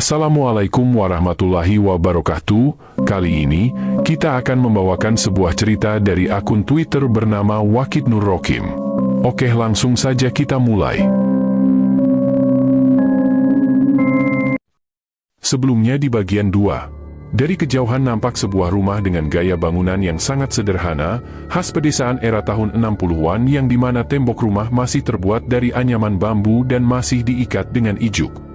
Assalamualaikum warahmatullahi wabarakatuh. Kali ini, kita akan membawakan sebuah cerita dari akun Twitter bernama Wakid Nur Rokim. Oke, langsung saja kita mulai. Sebelumnya di bagian 2. Dari kejauhan nampak sebuah rumah dengan gaya bangunan yang sangat sederhana, khas pedesaan era tahun 60-an yang dimana tembok rumah masih terbuat dari anyaman bambu dan masih diikat dengan ijuk.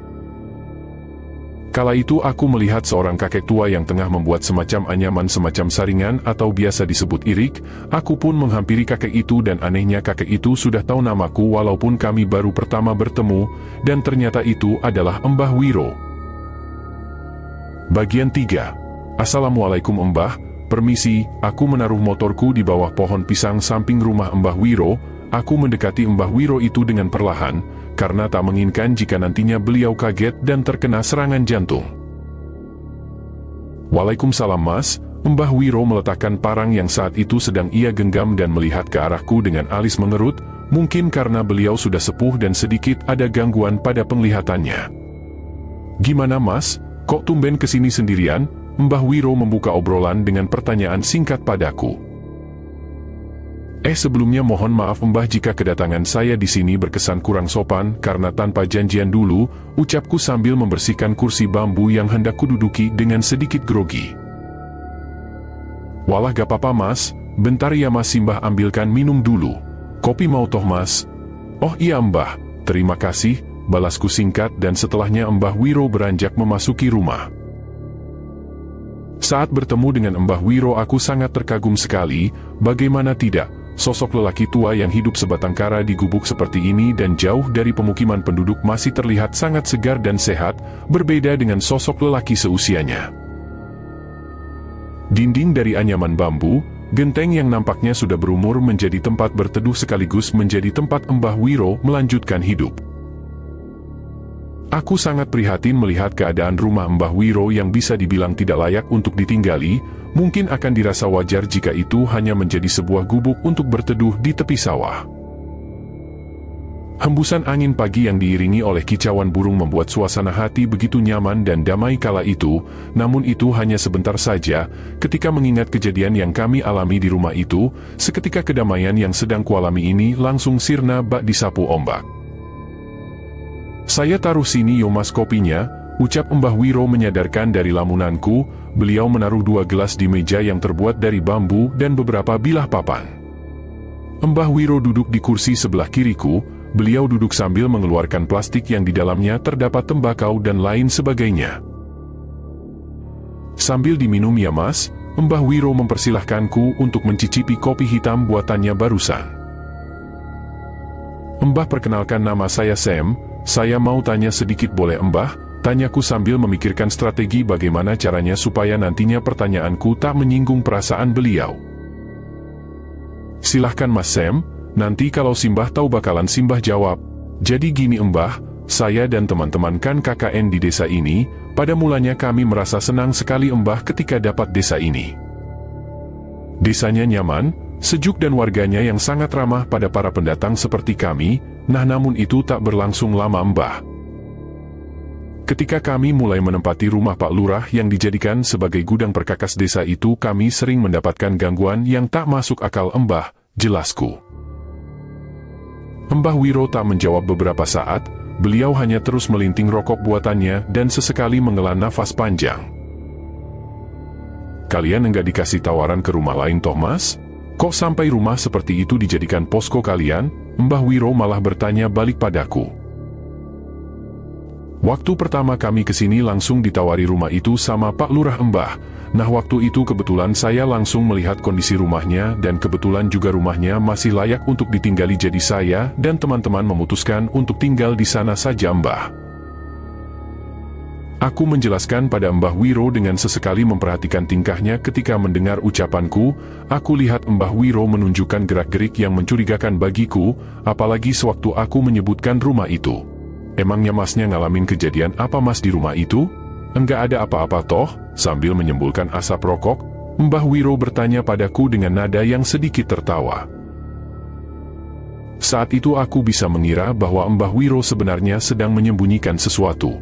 Kala itu aku melihat seorang kakek tua yang tengah membuat semacam anyaman semacam saringan atau biasa disebut irik. Aku pun menghampiri kakek itu dan anehnya kakek itu sudah tahu namaku walaupun kami baru pertama bertemu, dan ternyata itu adalah Mbah Wiro. Bagian 3. Assalamualaikum Mbah, permisi, aku menaruh motorku di bawah pohon pisang samping rumah Mbah Wiro. Aku mendekati Mbah Wiro itu dengan perlahan, karena tak menginginkan jika nantinya beliau kaget dan terkena serangan jantung. Waalaikumsalam Mas, Mbah Wiro meletakkan parang yang saat itu sedang ia genggam dan melihat ke arahku dengan alis mengerut, mungkin karena beliau sudah sepuh dan sedikit ada gangguan pada penglihatannya. Gimana Mas, kok tumben kesini sendirian? Mbah Wiro membuka obrolan dengan pertanyaan singkat padaku. Sebelumnya mohon maaf Mbah jika kedatangan saya di sini berkesan kurang sopan karena tanpa janjian dulu, ucapku sambil membersihkan kursi bambu yang hendak kududuki dengan sedikit grogi. Walah gak apa-apa Mas, bentar ya Mas, Mbah ambilkan minum dulu. Kopi mau toh Mas? Oh iya Mbah, terima kasih, balasku singkat dan setelahnya Mbah Wiro beranjak memasuki rumah. Saat bertemu dengan Mbah Wiro aku sangat terkagum sekali, bagaimana tidak. Sosok lelaki tua yang hidup sebatang kara di gubuk seperti ini dan jauh dari pemukiman penduduk masih terlihat sangat segar dan sehat, berbeda dengan sosok lelaki seusianya. Dinding dari anyaman bambu, genteng yang nampaknya sudah berumur menjadi tempat berteduh sekaligus menjadi tempat Mbah Wiro melanjutkan hidup. Aku sangat prihatin melihat keadaan rumah Mbah Wiro yang bisa dibilang tidak layak untuk ditinggali. Mungkin akan dirasa wajar jika itu hanya menjadi sebuah gubuk untuk berteduh di tepi sawah. Hembusan angin pagi yang diiringi oleh kicauan burung membuat suasana hati begitu nyaman dan damai kala itu, namun itu hanya sebentar saja. Ketika mengingat kejadian yang kami alami di rumah itu, seketika kedamaian yang sedang kualami ini langsung sirna bak disapu ombak. Saya taruh sini yo Mas kopinya, ucap Mbah Wiro menyadarkan dari lamunanku. Beliau menaruh 2 gelas di meja yang terbuat dari bambu dan beberapa bilah papan. Mbah Wiro duduk di kursi sebelah kiriku, beliau duduk sambil mengeluarkan plastik yang di dalamnya terdapat tembakau dan lain sebagainya. Sambil diminum ya Mas, Mbah Wiro mempersilahkanku untuk mencicipi kopi hitam buatannya barusan. Mbah perkenalkan nama saya Sam, saya mau tanya sedikit boleh Mbah? Tanyaku sambil memikirkan strategi bagaimana caranya supaya nantinya pertanyaanku tak menyinggung perasaan beliau. Silahkan Mas Sam, nanti kalau Simbah tahu bakalan Simbah jawab. Jadi gini Mbah, saya dan teman-teman kan KKN di desa ini, pada mulanya kami merasa senang sekali Mbah ketika dapat desa ini. Desanya nyaman, sejuk dan warganya yang sangat ramah pada para pendatang seperti kami, namun itu tak berlangsung lama Mbah. Ketika kami mulai menempati rumah Pak Lurah yang dijadikan sebagai gudang perkakas desa itu, kami sering mendapatkan gangguan yang tak masuk akal Mbah, jelasku. Mbah Wiro tak menjawab beberapa saat, beliau hanya terus melinting rokok buatannya dan sesekali menghela nafas panjang. Kalian enggak dikasih tawaran ke rumah lain toh Mas? Kok sampai rumah seperti itu dijadikan posko kalian? Mbah Wiro malah bertanya balik padaku. Waktu pertama kami kesini langsung ditawari rumah itu sama Pak Lurah Mbah. Nah waktu itu kebetulan saya langsung melihat kondisi rumahnya dan kebetulan juga rumahnya masih layak untuk ditinggali, jadi saya dan teman-teman memutuskan untuk tinggal di sana saja Mbah. Aku menjelaskan pada Mbah Wiro dengan sesekali memperhatikan tingkahnya ketika mendengar ucapanku. Aku lihat Mbah Wiro menunjukkan gerak-gerik yang mencurigakan bagiku, apalagi sewaktu aku menyebutkan rumah itu. Emangnya Masnya ngalamin kejadian apa Mas di rumah itu? Enggak ada apa-apa toh? Sambil menyembulkan asap rokok, Mbah Wiro bertanya padaku dengan nada yang sedikit tertawa. Saat itu aku bisa mengira bahwa Mbah Wiro sebenarnya sedang menyembunyikan sesuatu.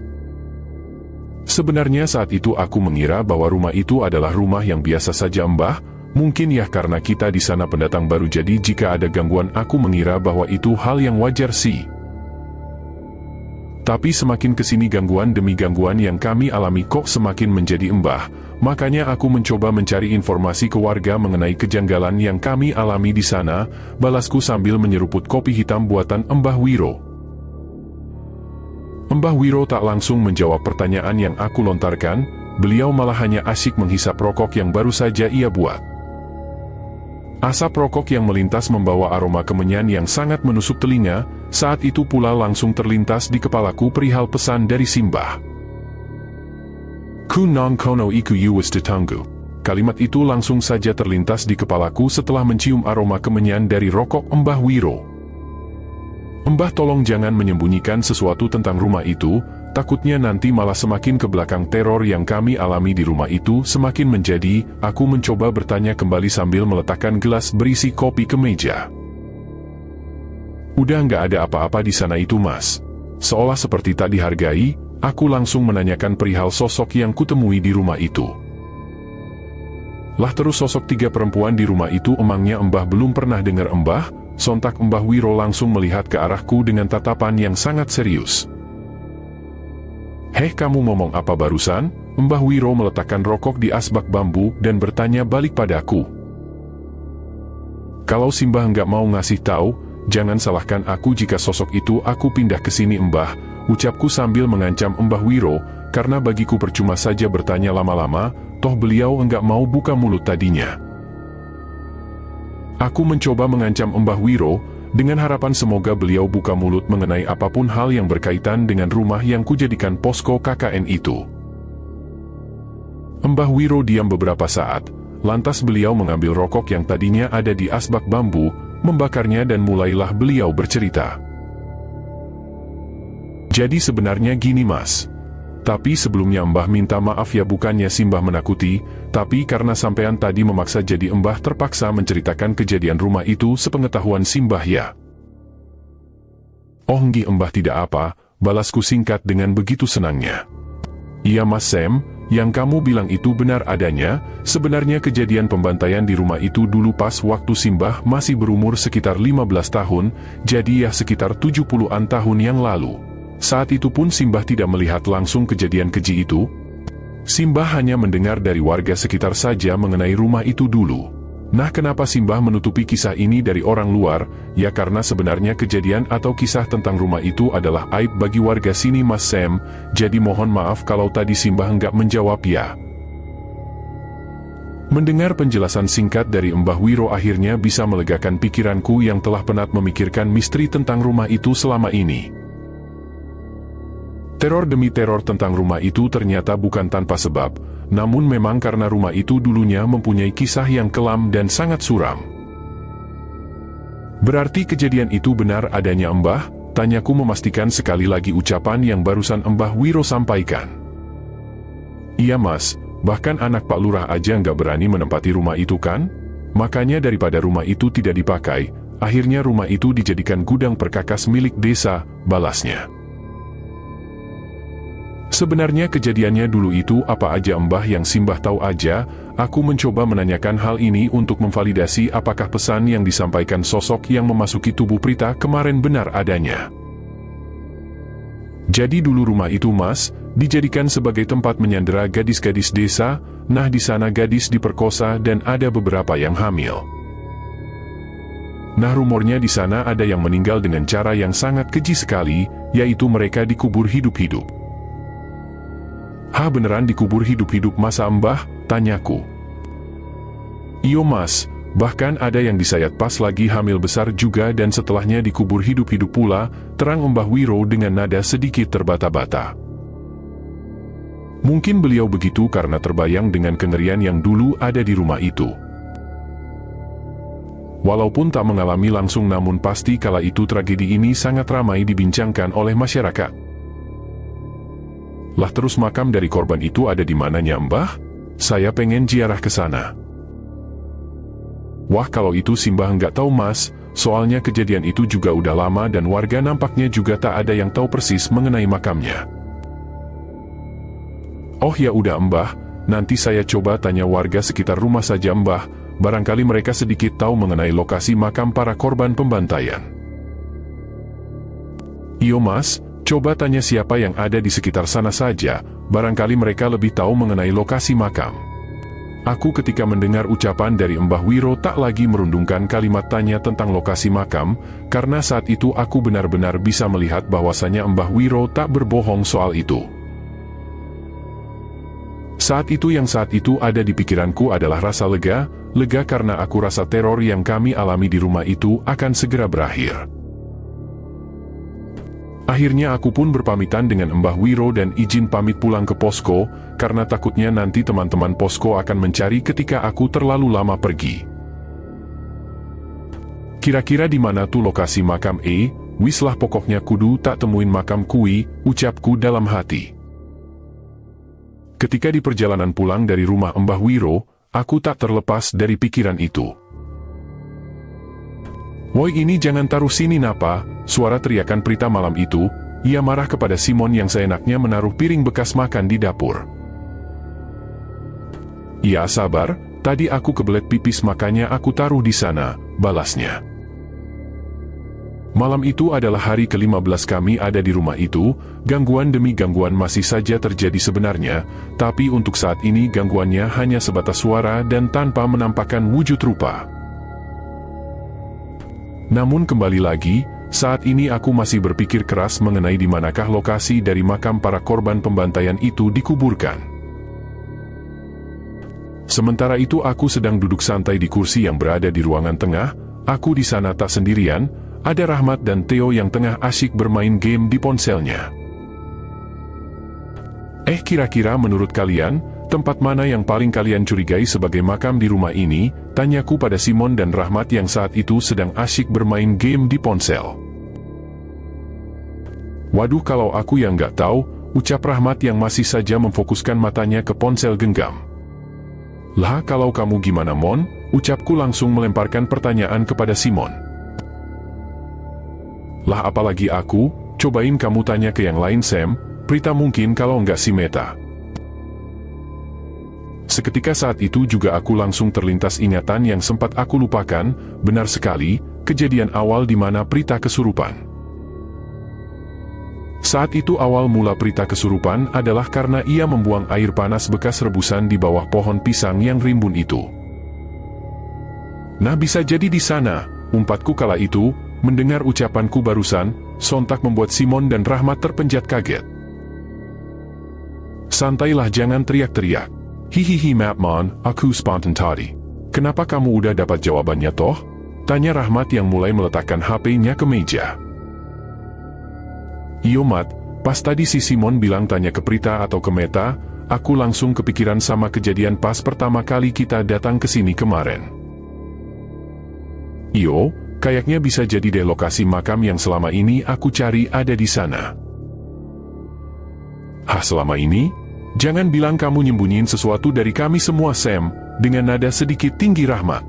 Sebenarnya saat itu aku mengira bahwa rumah itu adalah rumah yang biasa saja Mbah. Mungkin ya karena kita di sana pendatang baru, jadi jika ada gangguan aku mengira bahwa itu hal yang wajar sih. Tapi semakin kesini gangguan demi gangguan yang kami alami kok semakin menjadi Mbah. Makanya aku mencoba mencari informasi ke warga mengenai kejanggalan yang kami alami di sana, balasku sambil menyeruput kopi hitam buatan Mbah Wiro. Mbah Wiro tak langsung menjawab pertanyaan yang aku lontarkan, beliau malah hanya asyik menghisap rokok yang baru saja ia buat. Asap rokok yang melintas membawa aroma kemenyan yang sangat menusuk telinga, saat itu pula langsung terlintas di kepalaku perihal pesan dari Simbah. Ku non kono iku yuwis tetanggu. Kalimat itu langsung saja terlintas di kepalaku setelah mencium aroma kemenyan dari rokok Mbah Wiro. Mbah, tolong jangan menyembunyikan sesuatu tentang rumah itu, takutnya nanti malah semakin ke belakang teror yang kami alami di rumah itu semakin menjadi. Aku mencoba bertanya kembali sambil meletakkan gelas berisi kopi ke meja. Udah nggak ada apa-apa di sana itu Mas. Seolah seperti tak dihargai, aku langsung menanyakan perihal sosok yang kutemui di rumah itu. Lah terus sosok 3 perempuan di rumah itu emangnya Mbah belum pernah dengar Mbah? Sontak Mbah Wiro langsung melihat ke arahku dengan tatapan yang sangat serius. Heh, kamu ngomong apa barusan? Mbah Wiro meletakkan rokok di asbak bambu dan bertanya balik padaku. Kalau Simbah nggak mau ngasih tahu, jangan salahkan aku jika sosok itu aku pindah ke sini Mbah, ucapku sambil mengancam Mbah Wiro, karena bagiku percuma saja bertanya lama-lama, toh beliau enggak mau buka mulut tadinya. Aku mencoba mengancam Mbah Wiro, dengan harapan semoga beliau buka mulut mengenai apapun hal yang berkaitan dengan rumah yang kujadikan posko KKN itu. Mbah Wiro diam beberapa saat, lantas beliau mengambil rokok yang tadinya ada di asbak bambu, membakarnya dan mulailah beliau bercerita. Jadi sebenarnya gini Mas. Tapi sebelumnya Mbah minta maaf ya, bukannya Simbah menakuti, tapi karena sampean tadi memaksa jadi Mbah terpaksa menceritakan kejadian rumah itu sepengetahuan Simbah ya. Oh nggih Mbah, tidak apa, balasku singkat dengan begitu senangnya. Iya Mas Sam, yang kamu bilang itu benar adanya, sebenarnya kejadian pembantaian di rumah itu dulu pas waktu Simbah masih berumur sekitar 15 tahun, jadi ya sekitar 70-an tahun yang lalu. Saat itu pun Simbah tidak melihat langsung kejadian keji itu. Simbah hanya mendengar dari warga sekitar saja mengenai rumah itu dulu. Nah, kenapa Simbah menutupi kisah ini dari orang luar? Ya karena sebenarnya kejadian atau kisah tentang rumah itu adalah aib bagi warga sini Mas Sam, jadi mohon maaf kalau tadi Simbah enggak menjawab ya. Mendengar penjelasan singkat dari Mbah Wiro akhirnya bisa melegakan pikiranku yang telah penat memikirkan misteri tentang rumah itu selama ini. Teror demi teror tentang rumah itu ternyata bukan tanpa sebab, namun memang karena rumah itu dulunya mempunyai kisah yang kelam dan sangat suram. Berarti kejadian itu benar adanya Mbah? Tanyaku memastikan sekali lagi ucapan yang barusan Mbah Wiro sampaikan. Iya Mas, bahkan anak Pak Lurah aja nggak berani menempati rumah itu kan? Makanya daripada rumah itu tidak dipakai, akhirnya rumah itu dijadikan gudang perkakas milik desa, balasnya. Sebenarnya kejadiannya dulu itu apa aja Mbah yang Simbah tahu aja? Aku mencoba menanyakan hal ini untuk memvalidasi apakah pesan yang disampaikan sosok yang memasuki tubuh Prita kemarin benar adanya. Jadi dulu rumah itu Mas, dijadikan sebagai tempat menyandera gadis-gadis desa, nah di sana gadis diperkosa dan ada beberapa yang hamil. Nah rumornya di sana ada yang meninggal dengan cara yang sangat keji sekali, yaitu mereka dikubur hidup-hidup. Hah, beneran dikubur hidup-hidup masa Mbah? Tanyaku. Iyo Mas, bahkan ada yang disayat pas lagi hamil besar juga dan setelahnya dikubur hidup-hidup pula, terang Mbah Wiro dengan nada sedikit terbata-bata. Mungkin beliau begitu karena terbayang dengan kengerian yang dulu ada di rumah itu. Walaupun tak mengalami langsung namun pasti kala itu tragedi ini sangat ramai dibincangkan oleh masyarakat. Lah terus makam dari korban itu ada di mananya Mbah? Saya pengen ziarah ke sana. Wah kalau itu Simbah nggak tahu Mas, soalnya kejadian itu juga udah lama dan warga nampaknya juga tak ada yang tahu persis mengenai makamnya. Oh ya udah Mbah, nanti saya coba tanya warga sekitar rumah saja Mbah, barangkali mereka sedikit tahu mengenai lokasi makam para korban pembantaian. Iyo Mas, coba tanya siapa yang ada di sekitar sana saja, barangkali mereka lebih tahu mengenai lokasi makam. Aku ketika mendengar ucapan dari Mbah Wiro tak lagi merundungkan kalimat tanya tentang lokasi makam, karena saat itu aku benar-benar bisa melihat bahwasanya Mbah Wiro tak berbohong soal itu. Saat itu ada di pikiranku adalah rasa lega karena aku rasa teror yang kami alami di rumah itu akan segera berakhir. Akhirnya aku pun berpamitan dengan Mbah Wiro dan izin pamit pulang ke posko, karena takutnya nanti teman-teman posko akan mencari ketika aku terlalu lama pergi. Kira-kira di mana tuh lokasi makam wis lah pokoknya kudu tak temuin makam kui, ucapku dalam hati. Ketika di perjalanan pulang dari rumah Mbah Wiro, aku tak terlepas dari pikiran itu. Woi ini jangan taruh sini napa, suara teriakan Prita malam itu, ia marah kepada Simon yang seenaknya menaruh piring bekas makan di dapur. Ya sabar, tadi aku kebelet pipis makanya aku taruh di sana, balasnya. Malam itu adalah hari ke-15 kami ada di rumah itu, gangguan demi gangguan masih saja terjadi sebenarnya, tapi untuk saat ini gangguannya hanya sebatas suara dan tanpa menampakkan wujud rupa. Namun kembali lagi, saat ini aku masih berpikir keras mengenai di manakah lokasi dari makam para korban pembantaian itu dikuburkan. Sementara itu aku sedang duduk santai di kursi yang berada di ruangan tengah, aku di sana tak sendirian, ada Rahmat dan Theo yang tengah asyik bermain game di ponselnya. Kira-kira menurut kalian, tempat mana yang paling kalian curigai sebagai makam di rumah ini? Tanyaku pada Simon dan Rahmat yang saat itu sedang asyik bermain game di ponsel. Waduh kalau aku yang nggak tahu, ucap Rahmat yang masih saja memfokuskan matanya ke ponsel genggam. Lah kalau kamu gimana Mon? Ucapku langsung melemparkan pertanyaan kepada Simon. Lah apalagi aku, cobain kamu tanya ke yang lain Sam, Prita mungkin kalau nggak si Meta. Seketika saat itu juga aku langsung terlintas ingatan yang sempat aku lupakan, benar sekali, kejadian awal di mana Prita kesurupan. Saat itu awal mula Prita kesurupan adalah karena ia membuang air panas bekas rebusan di bawah pohon pisang yang rimbun itu. Nah bisa jadi di sana, umpatku kala itu, mendengar ucapanku barusan, sontak membuat Simon dan Rahmat terpenjat kaget. Santailah jangan teriak-teriak. Hihihi Mapmon, aku spontan tadi. Kenapa kamu udah dapat jawabannya toh? Tanya Rahmat yang mulai meletakkan HP-nya ke meja. Iyo Mat, pas tadi si Simon bilang tanya ke Prita atau ke Meta, aku langsung kepikiran sama kejadian pas pertama kali kita datang ke sini kemarin. Iyo, kayaknya bisa jadi deh lokasi makam yang selama ini aku cari ada di sana. Hah selama ini? Jangan bilang kamu nyembunyiin sesuatu dari kami semua Sam, dengan nada sedikit tinggi Rahmat.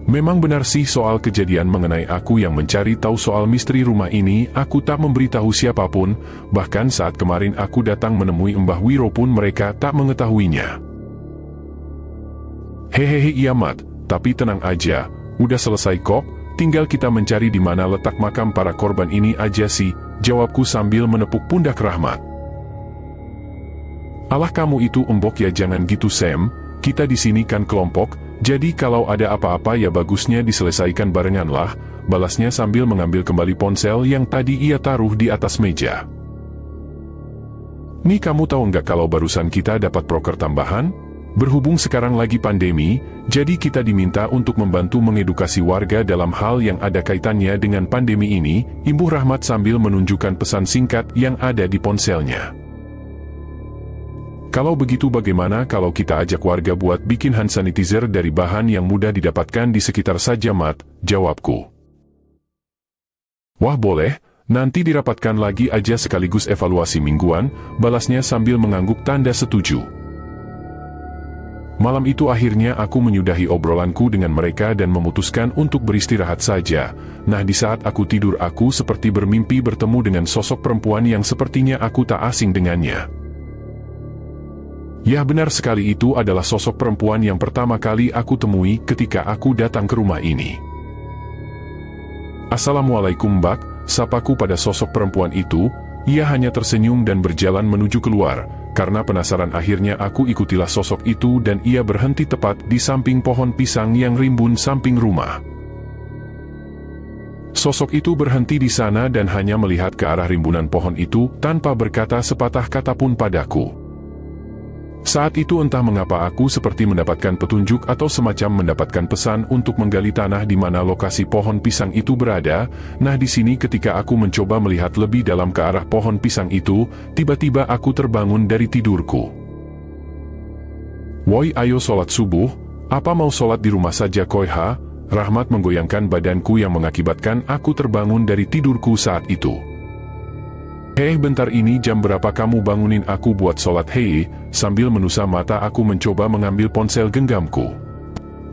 Memang benar sih soal kejadian mengenai aku yang mencari tahu soal misteri rumah ini, aku tak memberitahu siapapun, bahkan saat kemarin aku datang menemui Mbah Wiro pun mereka tak mengetahuinya. Hehehe iya Mat, tapi tenang aja, udah selesai kok, tinggal kita mencari di mana letak makam para korban ini aja sih, jawabku sambil menepuk pundak Rahmat. Alah kamu itu embok ya jangan gitu Sam, kita di sini kan kelompok, jadi kalau ada apa-apa ya bagusnya diselesaikan barengan lah, balasnya sambil mengambil kembali ponsel yang tadi ia taruh di atas meja. Nih kamu tahu nggak kalau barusan kita dapat proker tambahan? Berhubung sekarang lagi pandemi, jadi kita diminta untuk membantu mengedukasi warga dalam hal yang ada kaitannya dengan pandemi ini, imbuh Rahmat sambil menunjukkan pesan singkat yang ada di ponselnya. Kalau begitu bagaimana kalau kita ajak warga buat bikin hand sanitizer dari bahan yang mudah didapatkan di sekitar saja Mat, jawabku. Wah boleh, nanti dirapatkan lagi aja sekaligus evaluasi mingguan, balasnya sambil mengangguk tanda setuju. Malam itu akhirnya aku menyudahi obrolanku dengan mereka dan memutuskan untuk beristirahat saja. Nah di saat aku tidur aku seperti bermimpi bertemu dengan sosok perempuan yang sepertinya aku tak asing dengannya. Ya benar sekali, itu adalah sosok perempuan yang pertama kali aku temui ketika aku datang ke rumah ini. Assalamualaikum Mbak, sapaku pada sosok perempuan itu. Ia hanya tersenyum dan berjalan menuju keluar. Karena penasaran akhirnya aku ikutilah sosok itu dan ia berhenti tepat di samping pohon pisang yang rimbun samping rumah. Sosok itu berhenti di sana dan hanya melihat ke arah rimbunan pohon itu tanpa berkata sepatah kata pun padaku. Saat itu entah mengapa aku seperti mendapatkan petunjuk atau semacam mendapatkan pesan untuk menggali tanah di mana lokasi pohon pisang itu berada. Nah di sini ketika aku mencoba melihat lebih dalam ke arah pohon pisang itu, tiba-tiba aku terbangun dari tidurku. Woi ayo sholat subuh, apa mau sholat di rumah saja Koiha? Rahmat menggoyangkan badanku yang mengakibatkan aku terbangun dari tidurku saat itu. Hei bentar, ini jam berapa kamu bangunin aku buat sholat? Hei, sambil menusa mata aku mencoba mengambil ponsel genggamku.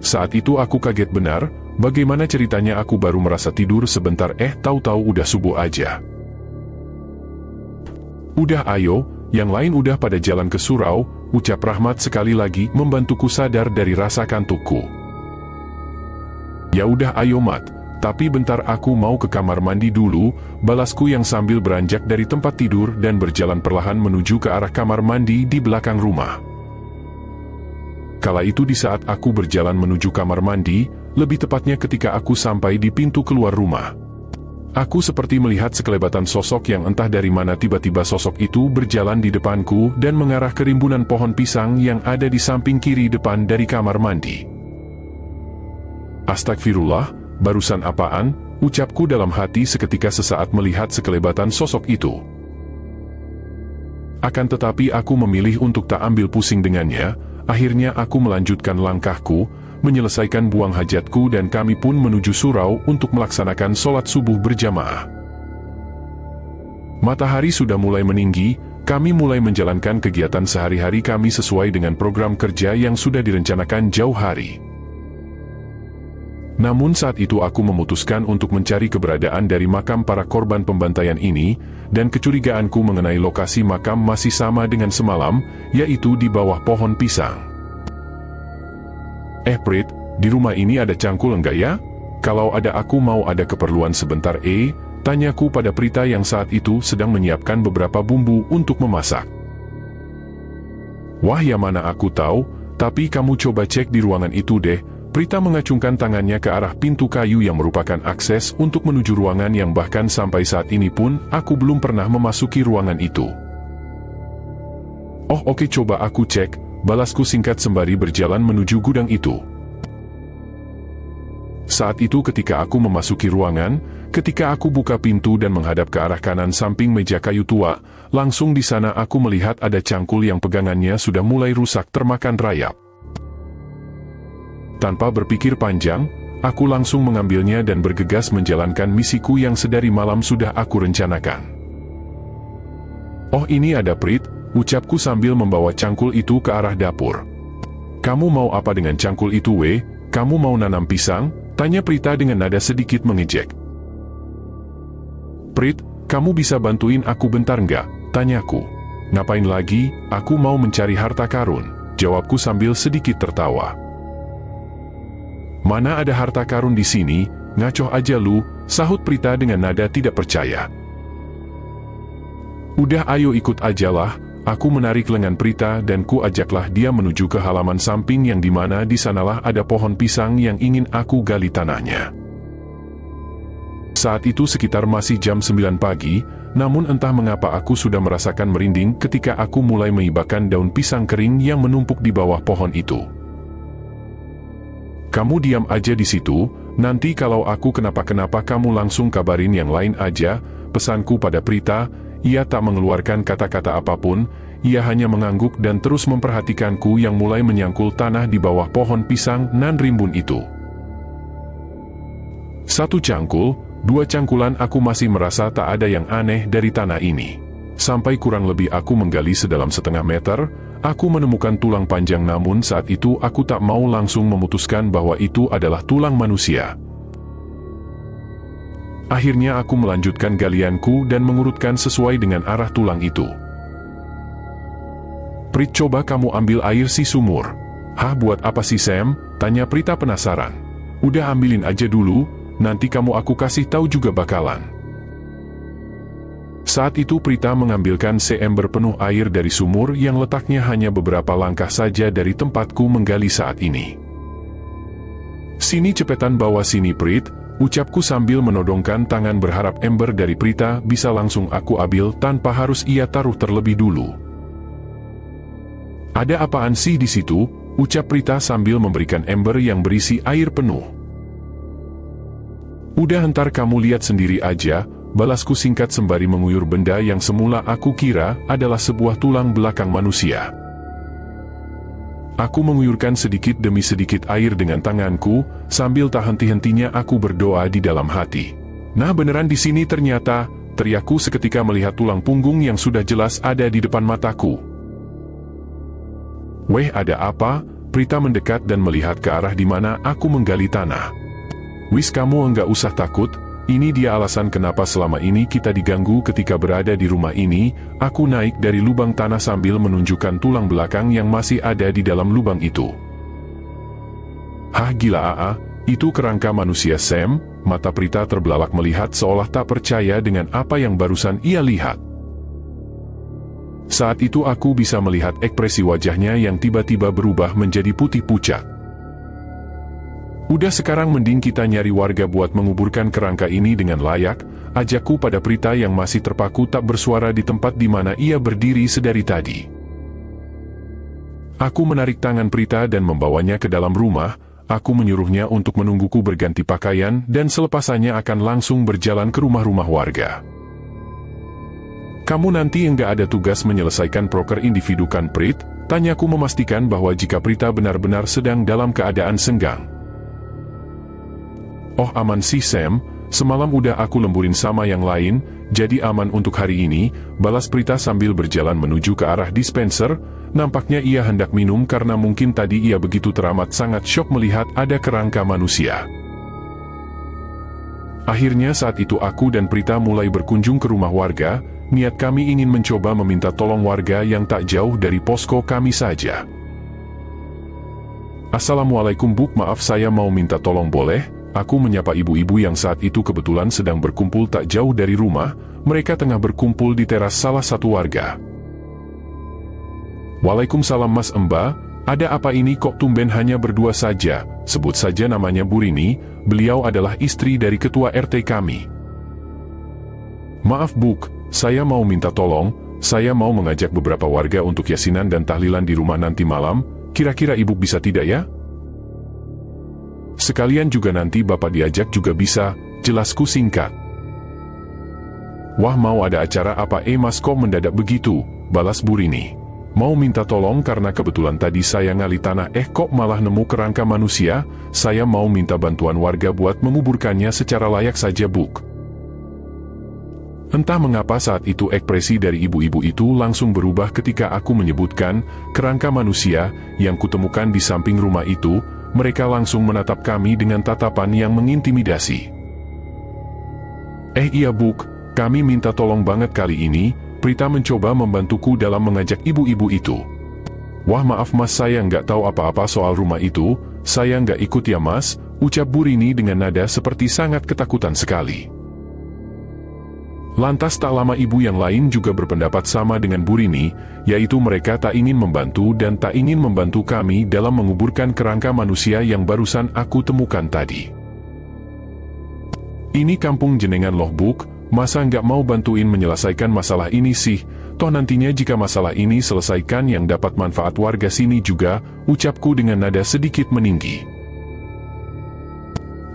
Saat itu aku kaget benar, bagaimana ceritanya aku baru merasa tidur sebentar tahu-tahu udah subuh aja. Udah ayo, yang lain udah pada jalan ke surau, ucap Rahmat sekali lagi membantuku sadar dari rasa kantukku. Ya udah ayo Mat. Tapi bentar aku mau ke kamar mandi dulu, balasku yang sambil beranjak dari tempat tidur dan berjalan perlahan menuju ke arah kamar mandi di belakang rumah. Kala itu di saat aku berjalan menuju kamar mandi, lebih tepatnya ketika aku sampai di pintu keluar rumah. Aku seperti melihat sekelebatan sosok yang entah dari mana tiba-tiba sosok itu berjalan di depanku dan mengarah ke rimbunan pohon pisang yang ada di samping kiri depan dari kamar mandi. Astagfirullah. Barusan apaan? Ucapku dalam hati seketika sesaat melihat sekelebatan sosok itu. Akan tetapi aku memilih untuk tak ambil pusing dengannya. Akhirnya aku melanjutkan langkahku, menyelesaikan buang hajatku dan kami pun menuju surau untuk melaksanakan sholat subuh berjamaah. Matahari sudah mulai meninggi, kami mulai menjalankan kegiatan sehari-hari kami sesuai dengan program kerja yang sudah direncanakan jauh hari. Namun saat itu aku memutuskan untuk mencari keberadaan dari makam para korban pembantaian ini, dan kecurigaanku mengenai lokasi makam masih sama dengan semalam, yaitu di bawah pohon pisang. Prit, di rumah ini ada cangkul enggak ya? Kalau ada aku mau ada keperluan sebentar tanyaku pada Prita yang saat itu sedang menyiapkan beberapa bumbu untuk memasak. Wah ya mana aku tahu, tapi kamu coba cek di ruangan itu deh. Prita mengacungkan tangannya ke arah pintu kayu yang merupakan akses untuk menuju ruangan yang bahkan sampai saat ini pun aku belum pernah memasuki ruangan itu. Oh oke coba aku cek, balasku singkat sembari berjalan menuju gudang itu. Saat itu ketika aku memasuki ruangan, ketika aku buka pintu dan menghadap ke arah kanan samping meja kayu tua, langsung di sana aku melihat ada cangkul yang pegangannya sudah mulai rusak termakan rayap. Tanpa berpikir panjang, aku langsung mengambilnya dan bergegas menjalankan misiku yang sedari malam sudah aku rencanakan. Oh ini ada Prit, ucapku sambil membawa cangkul itu ke arah dapur. Kamu mau apa dengan cangkul itu Kamu mau nanam pisang? Tanya Prita dengan nada sedikit mengejek. Prit, kamu bisa bantuin aku bentar nggak? Tanyaku. Ngapain lagi? Aku mau mencari harta karun, jawabku sambil sedikit tertawa. Mana ada harta karun di sini, ngacoh aja lu, sahut Prita dengan nada tidak percaya. Udah ayo ikut ajalah, aku menarik lengan Prita dan ku ajaklah dia menuju ke halaman samping yang dimana di sanalah ada pohon pisang yang ingin aku gali tanahnya. Saat itu sekitar masih jam 9 pagi, namun entah mengapa aku sudah merasakan merinding ketika aku mulai mengibakan daun pisang kering yang menumpuk di bawah pohon itu. Kamu diam aja di situ, nanti kalau aku kenapa-kenapa kamu langsung kabarin yang lain aja, pesanku pada Prita. Ia tak mengeluarkan kata-kata apapun, ia hanya mengangguk dan terus memperhatikanku yang mulai menyangkul tanah di bawah pohon pisang nan rimbun itu. Satu cangkul, dua cangkulan aku masih merasa tak ada yang aneh dari tanah ini. Sampai kurang lebih aku menggali sedalam setengah meter, aku menemukan tulang panjang namun saat itu aku tak mau langsung memutuskan bahwa itu adalah tulang manusia. Akhirnya aku melanjutkan galianku dan mengurutkan sesuai dengan arah tulang itu. Prit, coba kamu ambil air si sumur. Hah, buat apa sih Sam? Tanya Prita penasaran. Udah ambilin aja dulu, nanti kamu aku kasih tahu juga bakalan. Saat itu Prita mengambilkan seember penuh air dari sumur yang letaknya hanya beberapa langkah saja dari tempatku menggali saat ini. Sini cepetan bawa sini Prit, ucapku sambil menodongkan tangan berharap ember dari Prita bisa langsung aku ambil tanpa harus ia taruh terlebih dulu. Ada apaan sih di situ? Ucap Prita sambil memberikan ember yang berisi air penuh. Udah, ntar kamu lihat sendiri aja, balasku singkat sembari menguyur benda yang semula aku kira adalah sebuah tulang belakang manusia. Aku menguyurkan sedikit demi sedikit air dengan tanganku, sambil tak henti-hentinya aku berdoa di dalam hati. Nah, beneran di sini ternyata, teriakku seketika melihat tulang punggung yang sudah jelas ada di depan mataku. Weh, ada apa? Prita mendekat dan melihat ke arah di mana aku menggali tanah. Wis, kamu enggak usah takut, ini dia alasan kenapa selama ini kita diganggu ketika berada di rumah ini. Aku naik dari lubang tanah sambil menunjukkan tulang belakang yang masih ada di dalam lubang itu. Hah, gila Aa, itu kerangka manusia Sam? Mata Prita terbelalak melihat seolah tak percaya dengan apa yang barusan ia lihat. Saat itu aku bisa melihat ekspresi wajahnya yang tiba-tiba berubah menjadi putih pucat. Udah, sekarang mending kita nyari warga buat menguburkan kerangka ini dengan layak, ajakku pada Prita yang masih terpaku tak bersuara di tempat di mana ia berdiri sedari tadi. Aku menarik tangan Prita dan membawanya ke dalam rumah. Aku menyuruhnya untuk menungguku berganti pakaian dan selepasannya akan langsung berjalan ke rumah-rumah warga. Kamu nanti enggak ada tugas menyelesaikan proker individu kan Prit? Tanyaku memastikan bahwa jika Prita benar-benar sedang dalam keadaan senggang. Oh, aman sih Sam, semalam udah aku lemburin sama yang lain, jadi aman untuk hari ini, balas Prita sambil berjalan menuju ke arah dispenser. Nampaknya ia hendak minum karena mungkin tadi ia begitu teramat sangat syok melihat ada kerangka manusia. Akhirnya saat itu aku dan Prita mulai berkunjung ke rumah warga. Niat kami ingin mencoba meminta tolong warga yang tak jauh dari posko kami saja. Assalamualaikum Bu, maaf saya mau minta tolong boleh? Aku menyapa ibu-ibu yang saat itu kebetulan sedang berkumpul tak jauh dari rumah. Mereka tengah berkumpul di teras salah satu warga. Waalaikumsalam Mas Emba, ada apa ini kok tumben hanya berdua saja? Sebut saja namanya Bu Rini, beliau adalah istri dari ketua RT kami. Maaf Bu, saya mau minta tolong, saya mau mengajak beberapa warga untuk yasinan dan tahlilan di rumah nanti malam, kira-kira Ibu bisa tidak ya? Sekalian juga nanti Bapak diajak juga bisa, jelasku singkat. Wah, mau ada acara apa Mas kok mendadak begitu, balas Bu Rini. Mau minta tolong karena kebetulan tadi saya ngali tanah kok malah nemu kerangka manusia, saya mau minta bantuan warga buat menguburkannya secara layak saja Bu. Entah mengapa saat itu ekspresi dari ibu-ibu itu langsung berubah ketika aku menyebutkan kerangka manusia yang kutemukan di samping rumah itu. Mereka langsung menatap kami dengan tatapan yang mengintimidasi. Iya Bu, kami minta tolong banget kali ini. Prita mencoba membantuku dalam mengajak ibu-ibu itu. Wah, maaf Mas, saya nggak tahu apa-apa soal rumah itu, saya nggak ikut ya Mas, ucap Bu Rini dengan nada seperti sangat ketakutan sekali. Lantas tak lama ibu yang lain juga berpendapat sama dengan Bu Rini, yaitu mereka tak ingin membantu dan tak ingin membantu kami dalam menguburkan kerangka manusia yang barusan aku temukan tadi. Ini kampung jenengan loh Bu, masa nggak mau bantuin menyelesaikan masalah ini sih, toh nantinya jika masalah ini selesaikan yang dapat manfaat warga sini juga, ucapku dengan nada sedikit meninggi.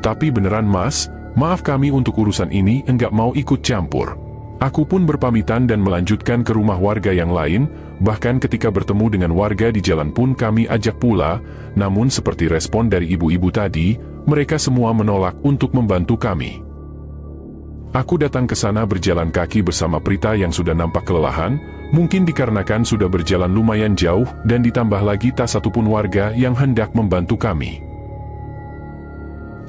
Tapi beneran Mas, maaf kami untuk urusan ini enggak mau ikut campur. Aku pun berpamitan dan melanjutkan ke rumah warga yang lain, bahkan ketika bertemu dengan warga di jalan pun kami ajak pula, namun seperti respon dari ibu-ibu tadi, mereka semua menolak untuk membantu kami. Aku datang ke sana berjalan kaki bersama Prita yang sudah nampak kelelahan, mungkin dikarenakan sudah berjalan lumayan jauh dan ditambah lagi tak satupun warga yang hendak membantu kami.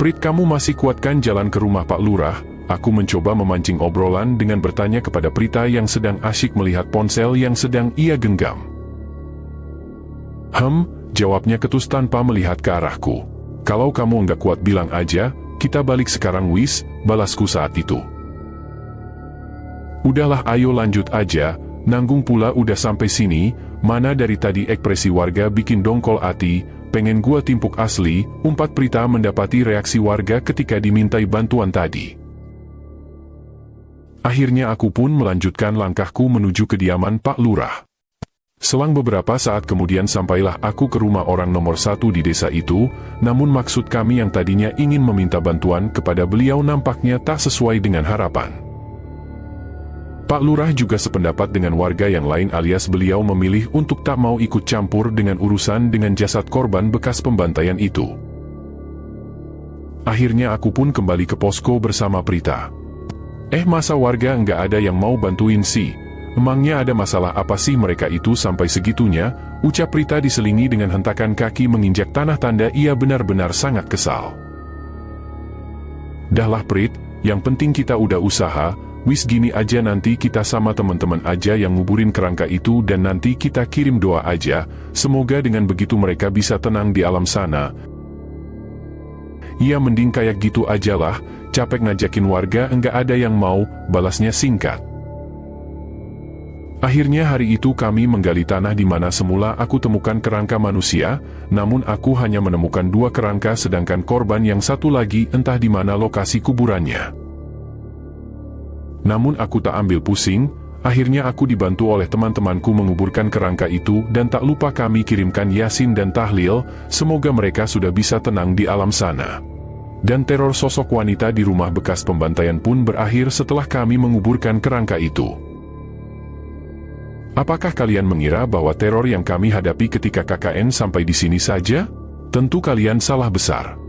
Prit, kamu masih kuatkan jalan ke rumah Pak Lurah? Aku mencoba memancing obrolan dengan bertanya kepada Prita yang sedang asyik melihat ponsel yang sedang ia genggam. Jawabnya ketus tanpa melihat ke arahku. Kalau kamu nggak kuat bilang aja, kita balik sekarang wis, balasku saat itu. Udahlah ayo lanjut aja, nanggung pula udah sampai sini, mana dari tadi ekspresi warga bikin dongkol ati, pengen gua timpuk asli, umpat Prita mendapati reaksi warga ketika dimintai bantuan tadi. Akhirnya aku pun melanjutkan langkahku menuju kediaman Pak Lurah. Selang beberapa saat kemudian sampailah aku ke rumah orang nomor 1 di desa itu, namun maksud kami yang tadinya ingin meminta bantuan kepada beliau nampaknya tak sesuai dengan harapan. Pak Lurah juga sependapat dengan warga yang lain alias beliau memilih untuk tak mau ikut campur dengan urusan dengan jasad korban bekas pembantaian itu. Akhirnya aku pun kembali ke posko bersama Prita. Masa warga nggak ada yang mau bantuin sih? Emangnya ada masalah apa sih mereka itu sampai segitunya? Ucap Prita diselingi dengan hentakan kaki menginjak tanah tanda ia benar-benar sangat kesal. Dahlah Prit, yang penting kita udah usaha, wis gini aja nanti kita sama teman-teman aja yang nguburin kerangka itu dan nanti kita kirim doa aja, semoga dengan begitu mereka bisa tenang di alam sana. Iya mending kayak gitu aja lah, capek ngajakin warga enggak ada yang mau, balasnya singkat. Akhirnya hari itu kami menggali tanah di mana semula aku temukan kerangka manusia, namun aku hanya menemukan 2 kerangka sedangkan korban yang satu lagi entah di mana lokasi kuburannya. Namun aku tak ambil pusing, akhirnya aku dibantu oleh teman-temanku menguburkan kerangka itu dan tak lupa kami kirimkan Yasin dan tahlil, semoga mereka sudah bisa tenang di alam sana. Dan teror sosok wanita di rumah bekas pembantaian pun berakhir setelah kami menguburkan kerangka itu. Apakah kalian mengira bahwa teror yang kami hadapi ketika KKN sampai di sini saja? Tentu kalian salah besar.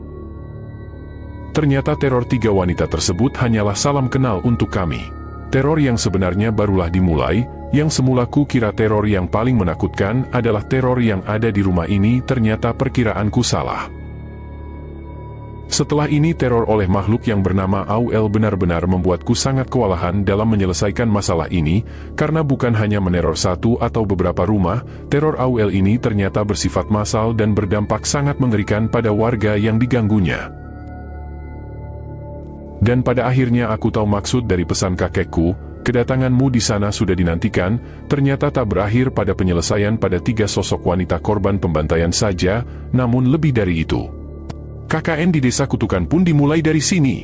Ternyata teror 3 wanita tersebut hanyalah salam kenal untuk kami. Teror yang sebenarnya barulah dimulai, yang semula ku kira teror yang paling menakutkan adalah teror yang ada di rumah ini, ternyata perkiraanku salah. Setelah ini teror oleh makhluk yang bernama AUL benar-benar membuatku sangat kewalahan dalam menyelesaikan masalah ini, karena bukan hanya meneror 1 atau beberapa rumah, teror AUL ini ternyata bersifat massal dan berdampak sangat mengerikan pada warga yang diganggunya. Dan pada akhirnya aku tahu maksud dari pesan kakekku, kedatanganmu di sana sudah dinantikan, ternyata tak berakhir pada penyelesaian pada 3 sosok wanita korban pembantaian saja, namun lebih dari itu. KKN di Desa Kutukan pun dimulai dari sini.